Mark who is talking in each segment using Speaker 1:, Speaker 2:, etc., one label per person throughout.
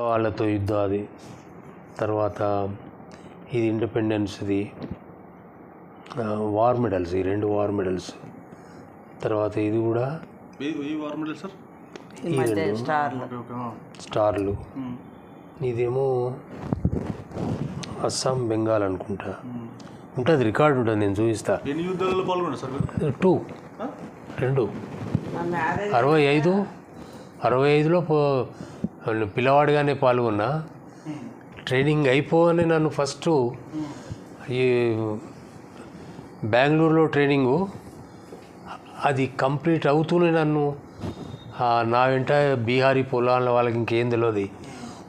Speaker 1: వాళ్ళతో యుద్ధం అది. తర్వాత ఇది ఇండిపెండెన్స్ది వార్ మెడల్స్, ఈ 2 వార్ మెడల్స్. తర్వాత ఇది కూడా
Speaker 2: వార్ మెడల్ సార్,
Speaker 1: ఈ 2 స్టార్లు. ఇదేమో అస్సాం బెంగాల్ అనుకుంటా, ఉంటుంది రికార్డు ఉంటుంది, నేను చూపిస్తా.
Speaker 2: ఎన్ని యుద్ధాలలో పాల్గొన్నారు సార్?
Speaker 1: 2 65లో పిల్లవాడిగానే పాల్గొన్నా. ట్రైనింగ్ అయిపోగానే నన్ను ఫస్ట్ ఈ బెంగళూరులో ట్రైనింగు అది కంప్లీట్ అవుతూనే నన్ను నా వెంట బీహారీ పొలాల వాళ్ళకి ఇంకేం తెలియదు,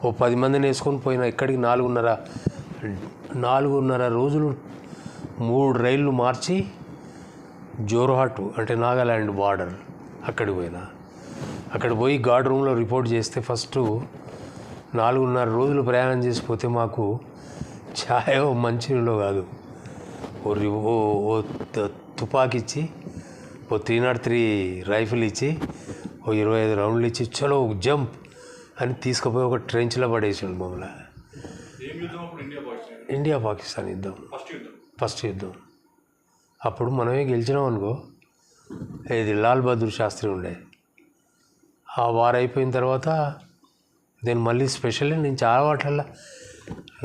Speaker 1: ఓ 10 మందిని వేసుకొని పోయినా. ఇక్కడికి 4.5 రోజులు 3 రైళ్ళు మార్చి జోర్హాట్ అంటే నాగాల్యాండ్ బార్డర్ అక్కడికి పోయినా. అక్కడ పోయి గార్డ్ రూమ్లో రిపోర్ట్ చేస్తే ఫస్ట్ 4.5 రోజులు ప్రయాణం చేసిపోతే మాకు ఛాయ్ మంచినీళ్ళు కాదు, ఓ తుపాకీ ఇచ్చి, ఓ 303 రైఫిల్ ఇచ్చి, ఓ 25 రౌండ్లు ఇచ్చి చలో జంప్ అని తీసుకుపోయి ఒక ట్రెంచ్లో పడేసిండు మమ్మల్ని. ఇండియా పాకిస్తాన్ యుద్ధం, ఫస్ట్ యుద్ధం. అప్పుడు మనమే గెలిచినాం అనుకో. ఇది లాల్ బహదూర్ శాస్త్రి ఉండే. ఆ వార్ అయిపోయిన తర్వాత నేను మళ్ళీ స్పెషల్లీ నేను చాలా వాటిల్లో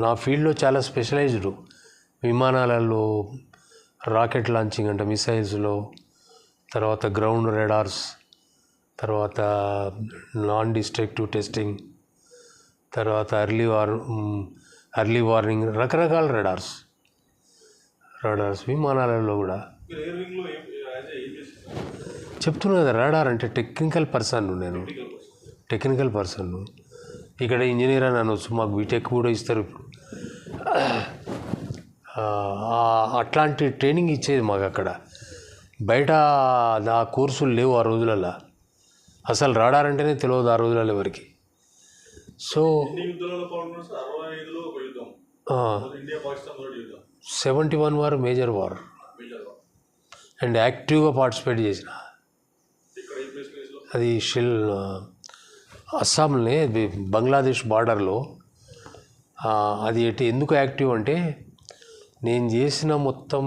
Speaker 1: నా ఫీల్డ్లో చాలా స్పెషలైజ్డ్, విమానాలలో రాకెట్ లాంచింగ్ అంటే మిసైల్స్లో, తర్వాత గ్రౌండ్ రాడార్స్, తర్వాత నాన్ డిస్ట్రక్టివ్ టెస్టింగ్, తర్వాత ఎర్లీ వార్నింగ్, రకరకాల రాడార్స్ విమానాలలో కూడా. చెప్తున్నా కదా, రాడార్ అంటే టెక్నికల్ పర్సన్. నేను టెక్నికల్ పర్సన్. ఇక్కడ ఇంజనీర్ అని అనొచ్చు, మాకు బీటెక్ కూడా ఇస్తారు ఇప్పుడు. అట్లాంటి ట్రైనింగ్ ఇచ్చేది మాకు అక్కడ. బయట ఆ కోర్సులు లేవు ఆ రోజులలో, అసలు రాడార్ అంటేనే తెలియదు ఆ రోజులలో ఎవరికి. So 71 war major war and యాక్టివ్గా పార్టిసిపేట్ చేసిన. అది అస్సాంలోనే బంగ్లాదేశ్ బార్డర్లో. అది ఎందుకు యాక్టివ్ అంటే నేను చేసిన మొత్తం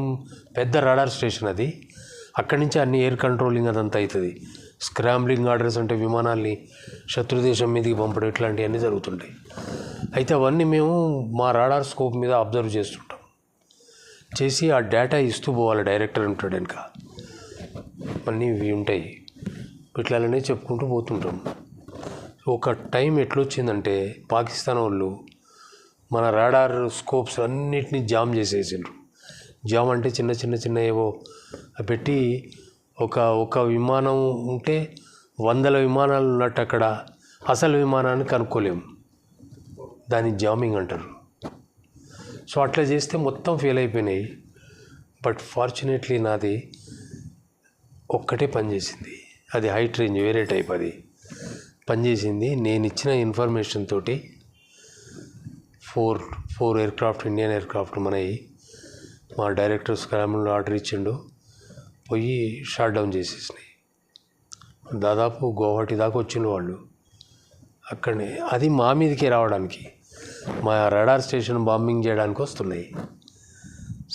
Speaker 1: పెద్ద రాడార్ స్టేషన్ అది. అక్కడి నుంచి అన్ని ఎయిర్ కంట్రోలింగ్ అదంతా అవుతుంది. స్క్రాంబ్లింగ్ ఆర్డర్స్ అంటే విమానాల్ని శత్రుదేశం మీదకి పంపడం, ఇట్లాంటివన్నీ జరుగుతుంటాయి. అయితే అవన్నీ మేము మా రాడార్ స్కోప్ మీద అబ్జర్వ్ చేస్తుంటాం. చేసి ఆ డేటా ఇస్తూ పోవాలి. డైరెక్టర్ ఉంటాడు వెనుక, అన్నీ ఇవి ఉంటాయి. ఇట్లానే చెప్పుకుంటూ పోతుంటాం. ఒక టైం ఎట్లొచ్చిందంటే పాకిస్తాన్ వాళ్ళు మన రాడార్ స్కోప్స్ అన్నిటినీ జామ్ చేసేసిండ్రు. జామ్ అంటే చిన్న ఏవో పెట్టి ఒక విమానం ఉంటే 100 విమానాలు ఉన్నట్టు అక్కడ అసలు విమానాన్ని కనుక్కోలేము, దాన్ని జామింగ్ అంటారు. సో అట్లా చేస్తే మొత్తం ఫెయిల్ అయిపోయినాయి. బట్ ఫార్చునేట్లీ నాది ఒక్కటే పనిచేసింది. అది హైట్ రేంజ్ వేరే టైప్, అది పనిచేసింది. నేను ఇచ్చిన ఇన్ఫర్మేషన్ తోటి 4 ఎయిర్క్రాఫ్ట్, ఇండియన్ ఎయిర్క్రాఫ్ట్ మనవి, మా డైరెక్టర్ స్క్రాంబ్లింగ్ ఆర్డర్ ఇచ్చిండు, పోయి షాట్ డౌన్ చేసేసినాయి. దాదాపు గువాహటి దాకా వచ్చిండు వాళ్ళు. అక్కడనే అది మా మీదకే రావడానికి, మా రాడార్ స్టేషన్ బాంబింగ్ చేయడానికి వస్తున్నాయి.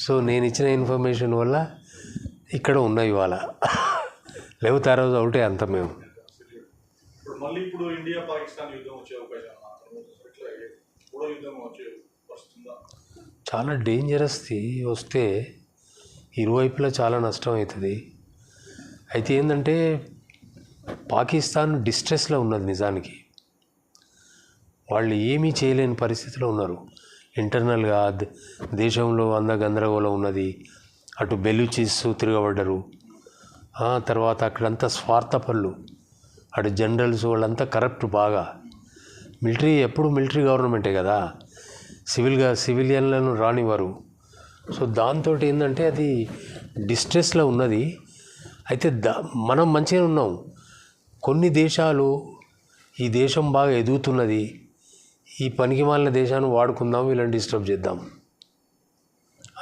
Speaker 1: సో నేను ఇచ్చిన ఇన్ఫర్మేషన్ వల్ల ఇక్కడ ఉన్నాయి ఇవాళ, లేకపోతే ఆ రోజు అవుటే అంత మేము. చాలా డేంజరస్ది వస్తే ఇరువైపులా చాలా నష్టం అవుతుంది. అయితే ఏంటంటే పాకిస్తాన్ డిస్ట్రెస్లో ఉన్నది. నిజానికి వాళ్ళు ఏమీ చేయలేని పరిస్థితిలో ఉన్నారు. ఇంటర్నల్గా దేశంలో గందరగోళం ఉన్నది. అటు బెలూచిస్ తిరగబడ్డరు. తర్వాత అక్కడంతా స్వార్థపరులు, అటు జనరల్స్ వాళ్ళంతా కరప్ట్ బాగా. ఎప్పుడు మిలిటరీ గవర్నమెంటే కదా, సివిలియన్లను రానివ్వరు. సో దాంతో ఏంటంటే అది డిస్ట్రెస్లో ఉన్నది. అయితే మనం మంచిగా ఉన్నాం. కొన్ని దేశాలు ఈ దేశం బాగా ఎదుగుతున్నది, ఈ పనికి మాలిన దేశాన్ని వాడుకుందాం, వీళ్ళని డిస్టర్బ్ చేద్దాం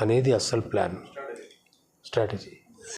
Speaker 1: అనేది అస్సలు ప్లాన్, స్ట్రాటజీ.